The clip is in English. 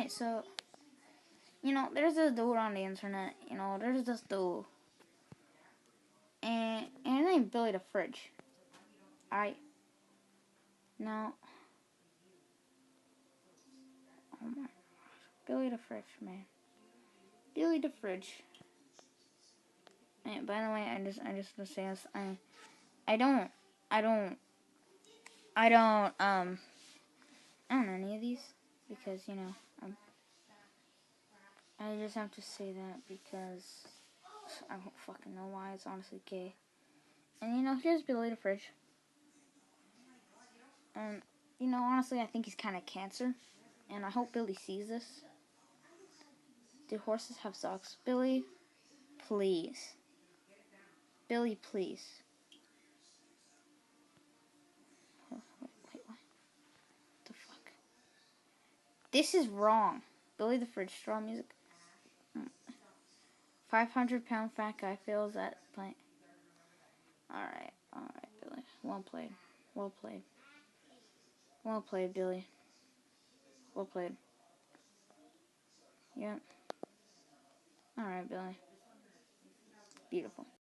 Alright, so, there's this dude on the internet. There's this dude. And his name's Billy the Fridge. Alright. Now, oh my gosh. Billy the Fridge, man. Billy the Fridge. And by the way, I just want to say this. I don't own any of these because, I just have to say that because I don't fucking know why. It's honestly gay. And, here's Billy the Fridge. And, honestly, I think he's kind of cancer. And I hope Billy sees this. Do horses have socks? Billy, please. Billy, please. Oh, wait, what? The fuck? This is wrong. Billy the Fridge, straw music. 500-pound fat guy fails at playing. Alright, Billy. Well played. Well played. Well played, Billy. Well played. Yep. Alright, Billy. Beautiful.